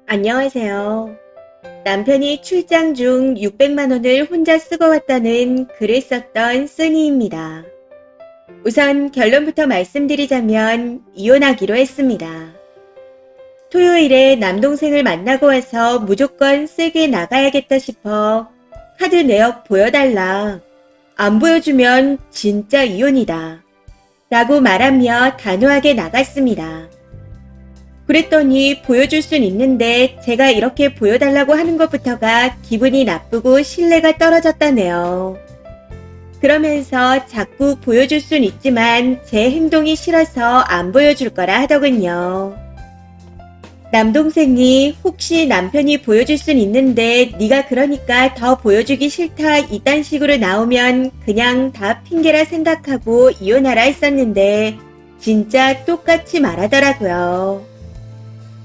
안녕하세요. 남편이 출장 중 600만 원을 혼자 쓰고 왔다는 글을 썼던 쓰니입니다. 우선 결론부터 말씀드리자면 이혼하기로 했습니다. 토요일에 남동생을 만나고 와서 무조건 세게 나가야겠다 싶어 카드 내역 보여달라. 안 보여주면 진짜 이혼이다. 라고 말하며 단호하게 나갔습니다. 그랬더니 보여줄 순 있는데 제가 이렇게 보여달라고 하는 것부터가 기분이 나쁘고 신뢰가 떨어졌다네요. 그러면서 자꾸 보여줄 순 있지만 제 행동이 싫어서 안 보여줄 거라 하더군요. 남동생이 혹시 남편이 보여줄 순 있는데 네가 그러니까 더 보여주기 싫다 이딴 식으로 나오면 그냥 다 핑계라 생각하고 이혼하라 했었는데 진짜 똑같이 말하더라고요.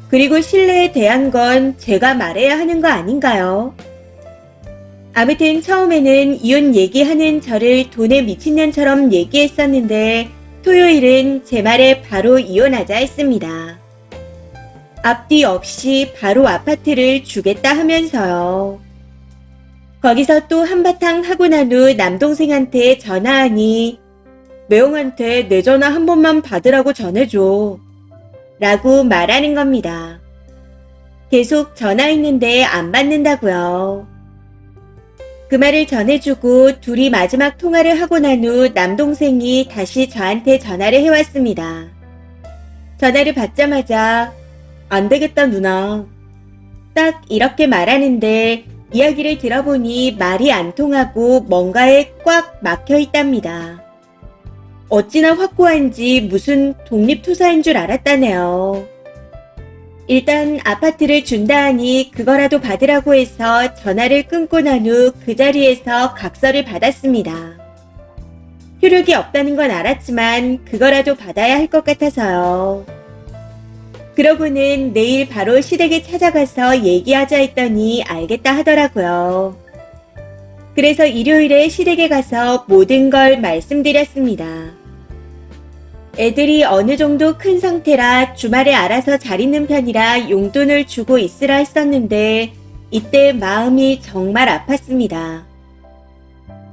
그리고 신뢰에 대한 건 제가 말해야 하는 거 아닌가요? 아무튼 처음에는 이혼 얘기하는 저를 돈에 미친년처럼 얘기했었는데 토요일은 제 말에 바로 이혼하자 했습니다. 앞뒤 없이 바로 아파트를 주겠다 하면서요. 거기서 또 한바탕 하고 난 후 남동생한테 전화하니 매형한테 내 전화 한 번만 받으라고 전해줘. 라고 말하는 겁니다. 계속 전화했는데 안 받는다고요. 그 말을 전해주고 둘이 마지막 통화를 하고 난 후 남동생이 다시 저한테 전화를 해왔습니다. 전화를 받자마자 안 되겠다 누나. 딱 이렇게 말하는데 이야기를 들어보니 말이 안 통하고 뭔가에 꽉 막혀 있답니다. 어찌나 확고한지 무슨 독립투사인 줄 알았다네요. 일단 아파트를 준다 하니 그거라도 받으라고 해서 전화를 끊고 난 후 그 자리에서 각서를 받았습니다. 효력이 없다는 건 알았지만 그거라도 받아야 할 것 같아서요. 그러고는 내일 바로 시댁에 찾아가서 얘기하자 했더니 알겠다 하더라고요. 그래서 일요일에 시댁에 가서 모든 걸 말씀드렸습니다. 애들이 어느 정도 큰 상태라 주말에 알아서 잘 있는 편이라 용돈을 주고 있으라 했었는데 이때 마음이 정말 아팠습니다.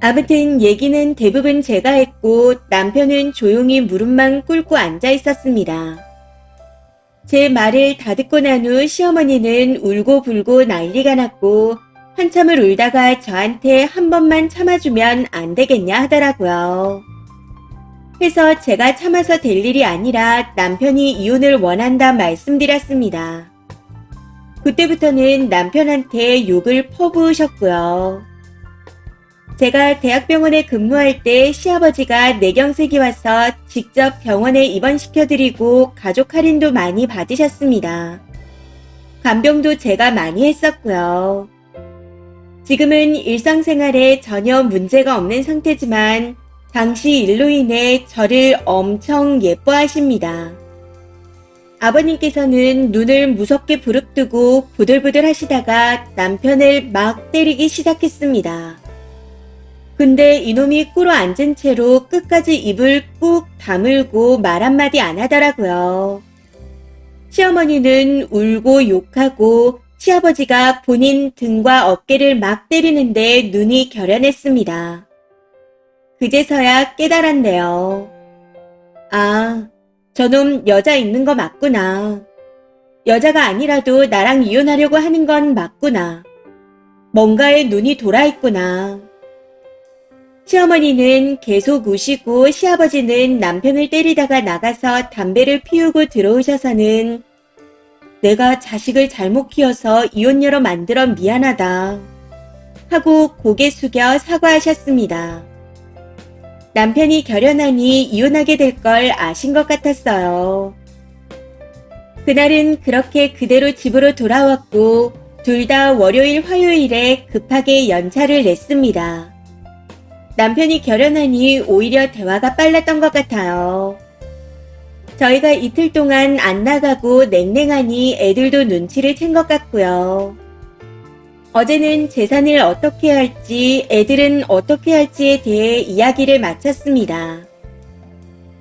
아무튼 얘기는 대부분 제가 했고 남편은 조용히 무릎만 꿇고 앉아 있었습니다. 제 말을 다 듣고 난 후 시어머니는 울고불고 난리가 났고 한참을 울다가 저한테 한 번만 참아주면 안 되겠냐 하더라고요. 해서 제가 참아서 될 일이 아니라 남편이 이혼을 원한다 말씀드렸습니다. 그때부터는 남편한테 욕을 퍼부으셨고요. 제가 대학병원에 근무할 때 시아버지가 뇌경색이 와서 직접 병원에 입원시켜드리고 가족 할인도 많이 받으셨습니다. 간병도 제가 많이 했었고요. 지금은 일상생활에 전혀 문제가 없는 상태지만 당시 일로 인해 저를 엄청 예뻐하십니다. 아버님께서는 눈을 무섭게 부릅뜨고 부들부들 하시다가 남편을 막 때리기 시작했습니다. 근데 이놈이 꿇어 앉은 채로 끝까지 입을 꾹 다물고 말 한마디 안 하더라고요. 시어머니는 울고 욕하고 시아버지가 본인 등과 어깨를 막 때리는데 눈이 결연했습니다. 그제서야 깨달았네요. 아, 저놈 여자 있는 거 맞구나. 여자가 아니라도 나랑 이혼하려고 하는 건 맞구나. 뭔가에 눈이 돌아 있구나. 시어머니는 계속 우시고 시아버지는 남편을 때리다가 나가서 담배를 피우고 들어오셔서는 내가 자식을 잘못 키워서 이혼녀로 만들어 미안하다 하고 고개 숙여 사과하셨습니다. 남편이 결연하니 이혼하게 될 걸 아신 것 같았어요. 그날은 그렇게 그대로 집으로 돌아왔고 둘 다 월요일 화요일에 급하게 연차를 냈습니다. 남편이 결연하니 오히려 대화가 빨랐던 것 같아요. 저희가 이틀 동안 안 나가고 냉랭하니 애들도 눈치를 챈 것 같고요. 어제는 재산을 어떻게 할지, 애들은 어떻게 할지에 대해 이야기를 마쳤습니다.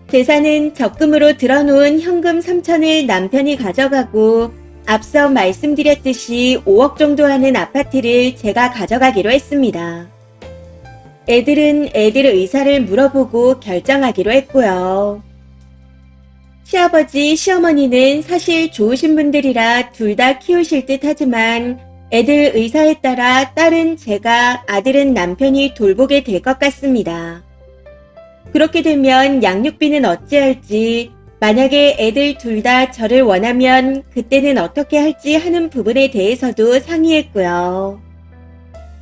재산은 적금으로 들어놓은 현금 3천을 남편이 가져가고 앞서 말씀드렸듯이 5억 정도 하는 아파트를 제가 가져가기로 했습니다. 애들은 애들 의사를 물어보고 결정하기로 했고요. 시아버지, 시어머니는 사실 좋으신 분들이라 둘 다 키우실 듯 하지만 애들 의사에 따라 딸은 제가, 아들은 남편이 돌보게 될 것 같습니다. 그렇게 되면 양육비는 어찌할지, 만약에 애들 둘 다 저를 원하면 그때는 어떻게 할지 하는 부분에 대해서도 상의했고요.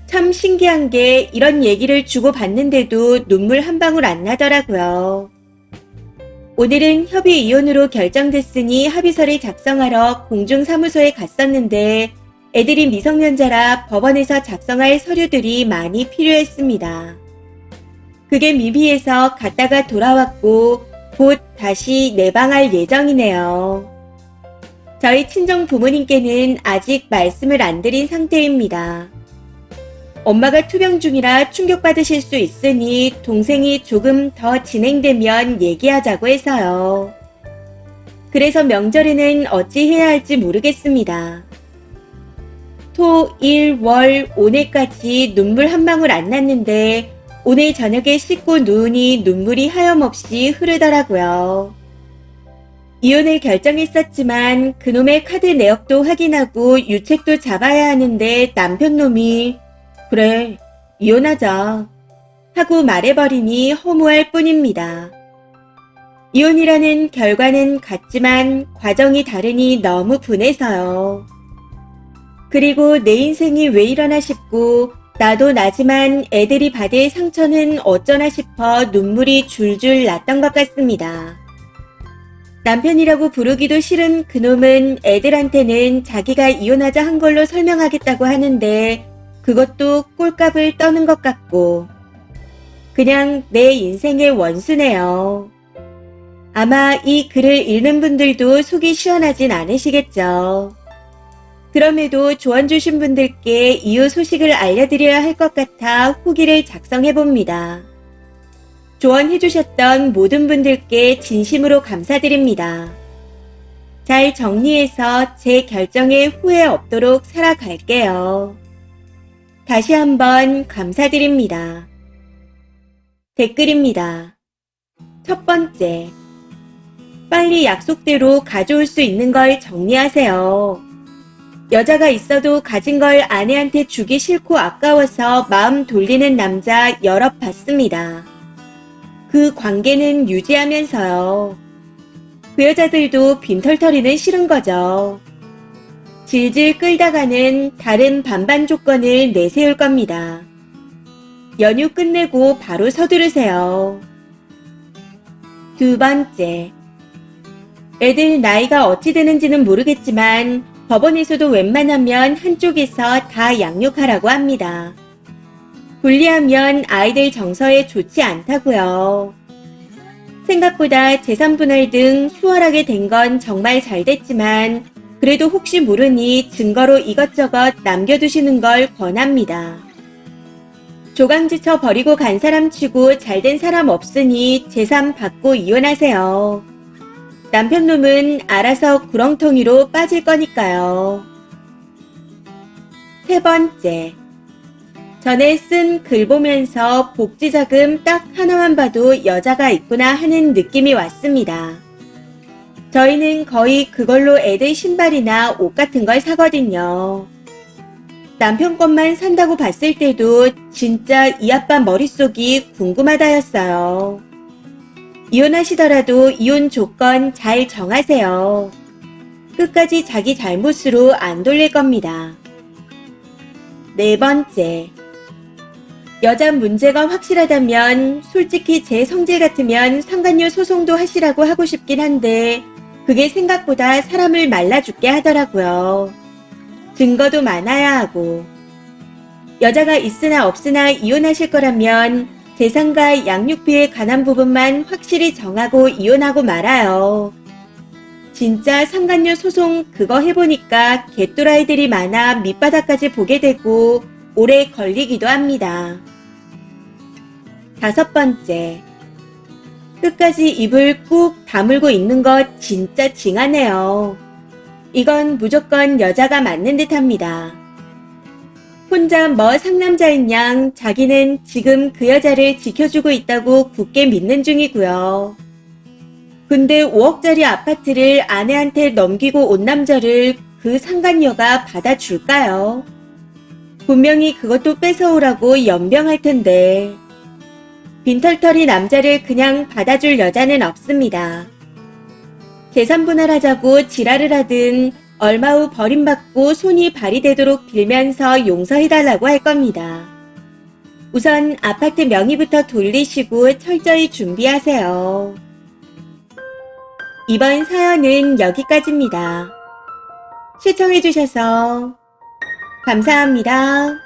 참 신기한 게 이런 얘기를 주고받는데도 눈물 한 방울 안 나더라고요. 오늘은 협의 이혼으로 결정됐으니 합의서를 작성하러 공중사무소에 갔었는데 애들이 미성년자라 법원에서 작성할 서류들이 많이 필요했습니다. 그게 미비해서 갔다가 돌아왔고 곧 다시 내방할 예정이네요. 저희 친정 부모님께는 아직 말씀을 안 드린 상태입니다. 엄마가 투병 중이라 충격받으실 수 있으니 동생이 조금 더 진행되면 얘기하자고 해서요. 그래서 명절에는 어찌 해야 할지 모르겠습니다. 토, 일, 월, 오늘까지 눈물 한 방울 안 났는데 오늘 저녁에 씻고 누우니 눈물이 하염없이 흐르더라고요. 이혼을 결정했었지만 그놈의 카드 내역도 확인하고 유책도 잡아야 하는데 남편 놈이 그래, 이혼하자 하고 말해버리니 허무할 뿐입니다. 이혼이라는 결과는 같지만 과정이 다르니 너무 분해서요. 그리고 내 인생이 왜 이러나 싶고 나도 나지만 애들이 받을 상처는 어쩌나 싶어 눈물이 줄줄 났던 것 같습니다. 남편이라고 부르기도 싫은 그놈은 애들한테는 자기가 이혼하자 한 걸로 설명하겠다고 하는데 그것도 꼴값을 떠는 것 같고 그냥 내 인생의 원수네요. 아마 이 글을 읽는 분들도 속이 시원하진 않으시겠죠. 그럼에도 조언 주신 분들께 이후 소식을 알려드려야 할 것 같아 후기를 작성해봅니다. 조언해주셨던 모든 분들께 진심으로 감사드립니다. 잘 정리해서 제 결정에 후회 없도록 살아갈게요. 다시 한번 감사드립니다. 댓글입니다. 첫 번째, 빨리 약속대로 가져올 수 있는 걸 정리하세요. 여자가 있어도 가진 걸 아내한테 주기 싫고 아까워서 마음 돌리는 남자 여러 봤습니다. 그 관계는 유지하면서요. 그 여자들도 빈털터리는 싫은 거죠. 질질 끌다가는 다른 반반 조건을 내세울 겁니다. 연휴 끝내고 바로 서두르세요. 두 번째, 애들 나이가 어찌 되는지는 모르겠지만 법원에서도 웬만하면 한쪽에서 다 양육하라고 합니다. 분리하면 아이들 정서에 좋지 않다고요. 생각보다 재산분할 등 수월하게 된 건 정말 잘 됐지만 그래도 혹시 모르니 증거로 이것저것 남겨두시는 걸 권합니다. 조강지쳐 버리고 간 사람 치고 잘된 사람 없으니 재산 받고 이혼하세요. 남편 놈은 알아서 구렁텅이로 빠질 거니까요. 세 번째, 전에 쓴 글 보면서 복지자금 딱 하나만 봐도 여자가 있구나 하는 느낌이 왔습니다. 저희는 거의 그걸로 애들 신발이나 옷 같은 걸 사거든요. 남편 것만 산다고 봤을 때도 진짜 이 아빠 머릿속이 궁금하다였어요. 이혼하시더라도 이혼 조건 잘 정하세요. 끝까지 자기 잘못으로 안 돌릴 겁니다. 네 번째, 여자 문제가 확실하다면 솔직히 제 성질 같으면 상간녀 소송도 하시라고 하고 싶긴 한데 그게 생각보다 사람을 말라 죽게 하더라고요. 증거도 많아야 하고. 여자가 있으나 없으나 이혼하실 거라면 재산과 양육비에 관한 부분만 확실히 정하고 이혼하고 말아요. 진짜 상간녀 소송 그거 해보니까 개또라이들이 많아 밑바닥까지 보게 되고 오래 걸리기도 합니다. 다섯 번째, 끝까지 입을 꾹 다물고 있는 것 진짜 징하네요. 이건 무조건 여자가 맞는 듯합니다. 혼자 뭐 상남자인 양 자기는 지금 그 여자를 지켜주고 있다고 굳게 믿는 중이고요. 근데 5억짜리 아파트를 아내한테 넘기고 온 남자를 그 상간녀가 받아줄까요? 분명히 그것도 뺏어오라고 연병할 텐데. 빈털터리 남자를 그냥 받아줄 여자는 없습니다. 계산 분할하자고 지랄을 하든 얼마 후 버림받고 손이 발휘되도록 빌면서 용서해달라고 할 겁니다. 우선 아파트 명의부터 돌리시고 철저히 준비하세요. 이번 사연은 여기까지입니다. 시청해주셔서 감사합니다.